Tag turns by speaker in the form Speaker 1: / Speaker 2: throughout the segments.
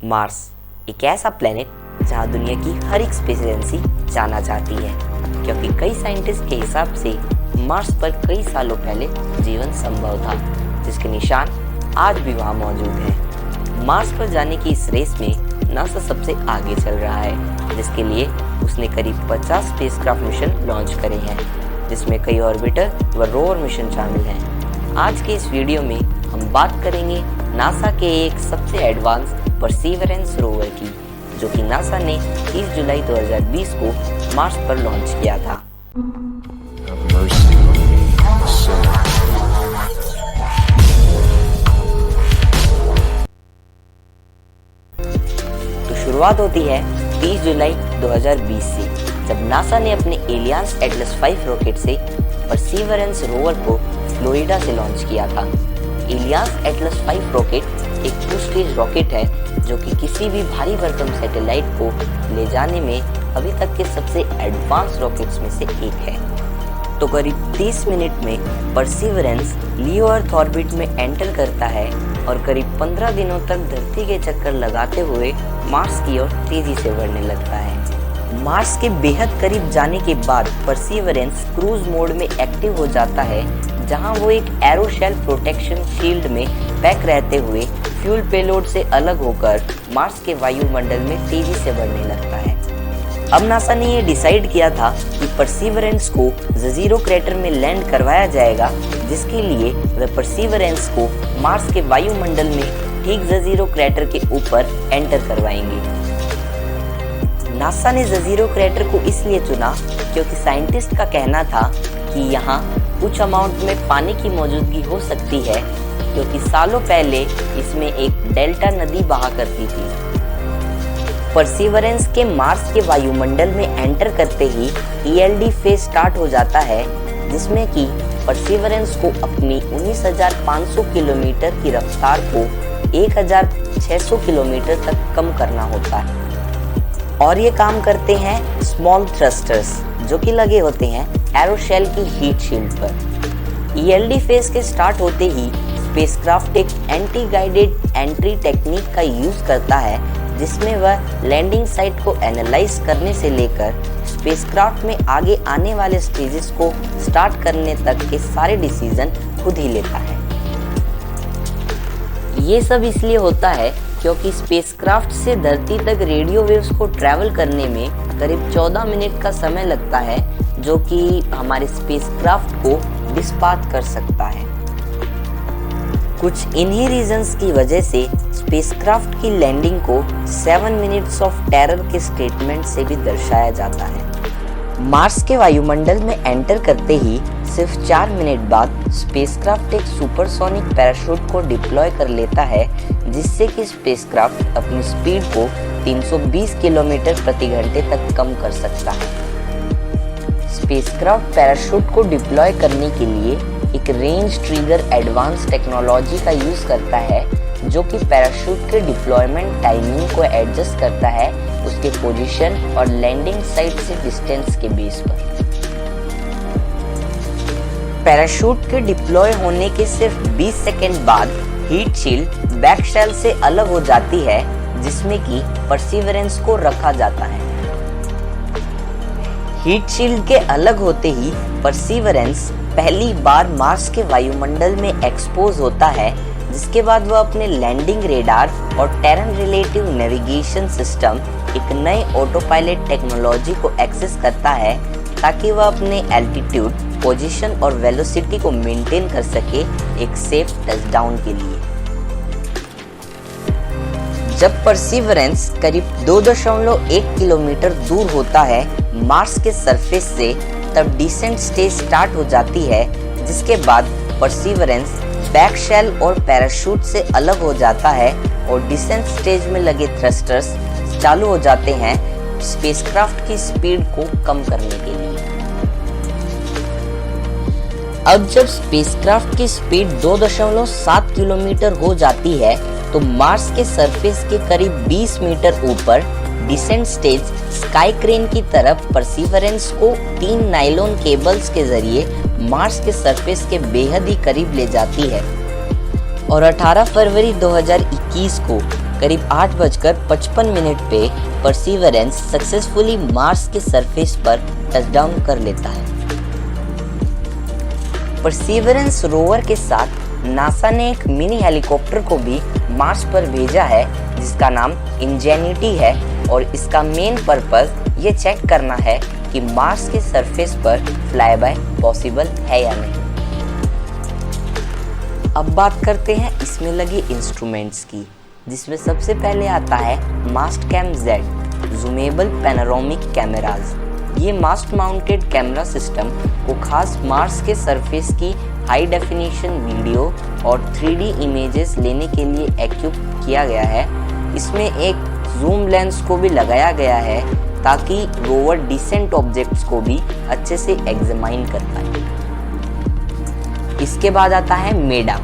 Speaker 1: Mars एक ऐसा planet जहां दुनिया की हर एक स्पेस एजेंसी जाना चाहती है, क्योंकि कई साइंटिस्ट के हिसाब से मार्स पर कई सालों पहले जीवन संभव था, जिसके निशान आज भी वहां मौजूद हैं। मार्स पर जाने की इस रेस में नासा सबसे आगे चल रहा है, जिसके लिए उसने करीब 50 स्पेसक्राफ्ट मिशन लॉन्च करे हैं, जिसमें कई ऑर्बिटर व रोवर मिशन शामिल हैं। आज के इस वीडियो में हम बात करेंगे नासा के एक सबसे एडवांस परसीवरेंस रोवर की, जो कि नासा ने 30 जुलाई 2020 को मार्स पर लॉन्च किया था। तो शुरुआत होती है 30 जुलाई 2020 से, जब नासा ने अपने एलियंस एटलस 5 रॉकेट से परसीवरेंस रोवर को फ्लोरिडा से लॉन्च किया था। एलियंस एटलस 5 रॉकेट एक 2 स्टेज रॉकेट है, जो कि किसी भी भारी भरकम सैटेलाइट को ले जाने में अभी तक के सबसे एडवांस रॉकेट्स में से एक है। तो करीब 30 मिनट में परसीवरेंस लियो अर्थ ऑर्बिट में एंटर करता है और करीब 15 दिनों तक धरती के चक्कर लगाते हुए मार्स की ओर तेजी से बढ़ने लगता है। मार्स के बेहद करीब जाने के बाद परसीवरेंस क्रूज मोड में एक्टिव हो जाता है, जहां वो एक एरोशेल प्रोटेक्शन शील्ड में पैक रहते हुए फ्यूल पेलोड से अलग होकर मार्स के वायुमंडल में तेजी से बढ़ने लगता है। अब नासा ने ये डिसाइड किया था कि परसीवरेंस को जजीरो क्रेटर में लैंड करवाया जाएगा, जिसके लिए वे परसीवरेंस को मार्स के वायुमंडल में ठीक जजीरो क्रेटर के ऊपर एंटर करवाएंगे। नासा ने जजीरो क्रेटर को इसलिए चुना क्योंकि साइंटिस्ट का कहना था कि यहाँ कुछ अमाउंट में पानी की मौजूदगी हो सकती है, क्योंकि सालों पहले इसमें एक डेल्टा नदी बहा करती थी। परसीवरेंस के मार्स के वायुमंडल में एंटर करते ही ELD फेज स्टार्ट हो जाता है, जिसमें कि परसीवरेंस को अपनी 19,500 किलोमीटर की रफ्तार को 1,600 किलोमीटर तक कम करना होता है। और ये काम करते हैं स्मॉल थ्रस्टर्स, जो कि लगे होते हैं एरोशेल की हीट शील्ड पर। ELD फेज के स्टार्ट होते ही स्पेसक्राफ्ट एक एंटी गाइडेड एंट्री टेक्निक का यूज करता है, जिसमें वह लैंडिंग साइट को एनालाइज करने से लेकर स्पेसक्राफ्ट में आगे आने वाले स्टेजेस को स्टार्ट करने तक के सारे डिसीजन खुद ही लेता है। ये सब इसलिए होता है क्योंकि स्पेसक्राफ्ट से धरती तक रेडियो वेव्स को ट्रैवल करने में करीब 14 मिनट का समय लगता है, जो कि हमारे स्पेसक्राफ्ट को डिस्पाथ कर सकता है। कुछ इन्हीं रीजंस की वजह से स्पेसक्राफ्ट की लैंडिंग को 7 मिनट्स ऑफ टेरर के स्टेटमेंट से भी दर्शाया जाता है। मार्स के वायुमंडल में एंटर करते ही सिर्फ 4 मिनट बाद स्पेसक्राफ्ट एक सुपरसोनिक पैराशूट को डिप्लॉय कर लेता है, जिससे कि स्पेसक्राफ्ट अपनी स्पीड को 320 किलोमीटर प्रति घंटे तक कम कर सकता है। स्पेसक्राफ्ट पैराशूट को डिप्लॉय करने के लिए एक रेंज ट्रिगर एडवांस टेक्नोलॉजी का यूज करता है, जो कि पैराशूट के डिप्लॉयमेंट टाइमिंग को एडजस्ट करता है उसके पोजीशन और लैंडिंग साइट से डिस्टेंस के बेस पर। पैराशूट के डिप्लॉय होने के सिर्फ 20 सेकेंड बाद हीट शील्ड बैकशेल से अलग हो जाती है, जिसमें कि परसीवरेंस को रखा जाता है। हीट शील्ड के अलग होते ही परसीवरेंस पहली बार मार्स के वायुमंडल में एक्सपोज होता है, जिसके बाद वह अपने लैंडिंग रेडार और टेरेन रिलेटिव नेविगेशन सिस्टम एक नए ऑटो पायलट टेक्नोलॉजी को एक्सेस करता है, ताकि वह अपने एल्टीट्यूड, पोजीशन और वेलोसिटी को मेंटेन कर सके एक सेफ टचडाउन के लिए। जब परसीवरेंस करीब 2.1 किलोमीटर दूर होता है मार्स के सरफेस से, तब डिसेंट स्टेज स्टार्ट हो जाती है, जिसके बाद परसीवरेंस बैकशेल और पैराशूट से अलग हो जाता है और डिसेंट स्टेज में लगे थ्रस्टर्स चालू हो जाते हैं स्पेसक्राफ्ट की स्पीड को कम करने के लिए। अब जब स्पेसक्राफ्ट की स्पीड 2.7 किलोमीटर हो जाती है, तो मार्स के सरफेस के करीब 20 मीटर ऊपर डिसेंट स्टेज स्काई क्रेन की तरफ परसीवरेंस को 3 नायलॉन केबल्स के जरिए मार्स के सरफेस के बेहद ही करीब ले जाती है और 18 फरवरी 2021 को करीब 8:55 पे परसीवरेंस सक्सेसफुली मार्स के सरफेस पर टचडाउन कर लेता है। परसीवरेंस रोवर के साथ नासा ने एक मिनी हेलीकॉप्टर को भी मार्स पर भेजा है जिसका नाम इंजेन्युटी है और इसका मेन पर्पस ये चेक करना है कि मार्स के सरफेस पर फ्लाईबाय पॉसिबल है या नहीं। अब बात करते हैं इसमें लगे इंस्ट्रूमेंट्स की, जिसमें सबसे पहले आता है मास्टकैम जेड जूमेबल पैनोरामिक कैमराज। ये मास्ट माउंटेड कैमरा सिस्टम को खास मार्स के सरफेस की हाई डेफिनेशन वीडियो और 3D इमेजेस लेने के लिए इक्विप किया गया है। इसमें एक जूम लेंस को भी लगाया गया है ताकि रोवर डिसेंट ऑब्जेक्ट्स को भी अच्छे से एग्जामाइन कर पाए। इसके बाद आता है मेडा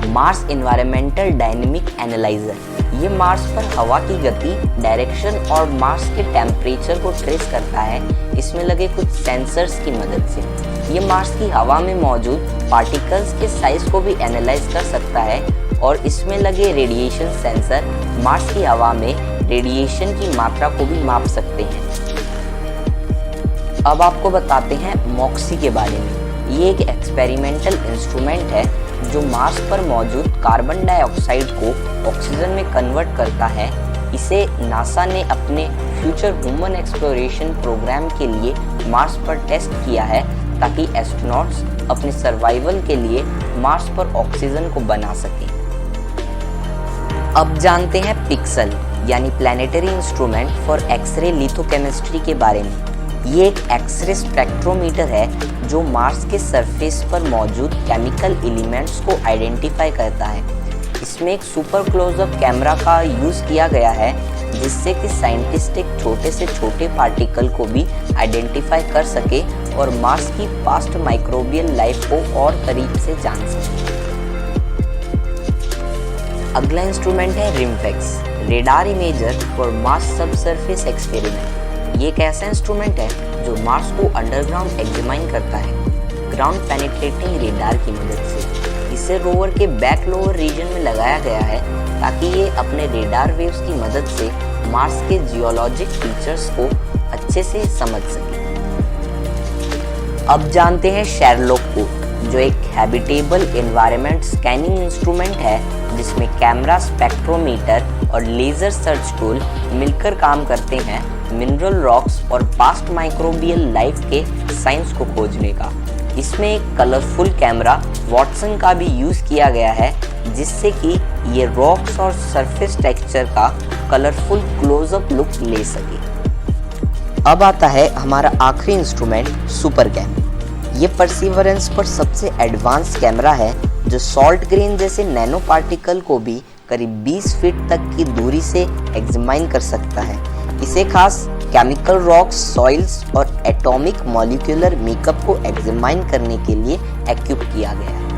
Speaker 1: मार्स एनवायरमेंटल डायनेमिक एनालाइजर। ये मार्स पर हवा की गति, डायरेक्शन और मार्स के टेम्परेचर को ट्रेस करता है इसमें लगे कुछ सेंसर्स की मदद से। ये मार्स की हवा में मौजूद पार्टिकल्स के साइज को भी एनालाइज कर सकता है और इसमें लगे रेडिएशन सेंसर मार्स की हवा में रेडिएशन की मात्रा को भी माप सकते हैं। अब आपको बताते हैं मॉक्सी के बारे में। ये एक एक्सपेरिमेंटल इंस्ट्रूमेंट है जो मार्स पर मौजूद कार्बन डाइऑक्साइड को ऑक्सीजन में कन्वर्ट करता है। इसे नासा ने अपने फ्यूचर ह्यूमन एक्सप्लोरेशन प्रोग्राम के लिए मार्स पर टेस्ट किया है ताकि एस्ट्रोनॉट्स अपने सर्वाइवल के लिए मार्स पर ऑक्सीजन को बना सकें। अब जानते हैं पिक्सल यानी प्लैनेटरी इंस्ट्रूमेंट फॉर एक्सरे लिथोकेमिस्ट्री के बारे में। ये एक एक्सरे स्पेक्ट्रोमीटर है जो मार्स के सरफेस पर मौजूद केमिकल एलिमेंट्स को आइडेंटिफाई करता है। इसमें एक सुपर क्लोजअप कैमरा का यूज़ किया गया है जिससे कि साइंटिस्ट एक छोटे से छोटे पार्टिकल को भी आइडेंटिफाई कर सके और मार्स की पास्ट माइक्रोबियल लाइफ को और करीब से जान सके। अगला इंस्ट्रूमेंट है RIMFAX radar imager for Mars subsurface experiment. ये एक ऐसा इंस्ट्रूमेंट है जो मार्स को अंडरग्राउंड एग्जामाइन करता है ग्राउंड पेनिट्रेटिंग रेडार की मदद से। इसे रोवर के बैक लोअर रीजन में लगाया गया है ताकि ये अपने रेडार वेव्स की मदद से मार्स के जियोलॉजिक फीचर्स को अच्छे से समझ सके। अब जानते हैं शेरलॉक को, जो एक हैबिटेबल एनवायरनमेंट स्कैनिंग इंस्ट्रूमेंट है जिसमें कैमरा, स्पेक्ट्रोमीटर और लेजर सर्च टूल मिलकर काम करते हैं मिनरल रॉक्स और पास्ट माइक्रोबियल लाइफ के साइंस को खोजने का। इसमें एक कलरफुल कैमरा वॉटसन का भी यूज़ किया गया है जिससे कि ये रॉक्स और सरफेस टेक्सचर का कलरफुल क्लोजअप लुक ले सके। अब आता है हमारा आखिरी इंस्ट्रूमेंट सुपरकैम। ये परसीवरेंस पर सबसे एडवांस कैमरा है जो सॉल्ट ग्रेन जैसे नैनो पार्टिकल को भी करीब 20 फीट तक की दूरी से एग्जामाइन कर सकता है। इसे खास केमिकल रॉक्स, सॉइल्स और एटॉमिक मॉलिक्यूलर मेकअप को एग्जामाइन करने के लिए इक्विप किया गया है।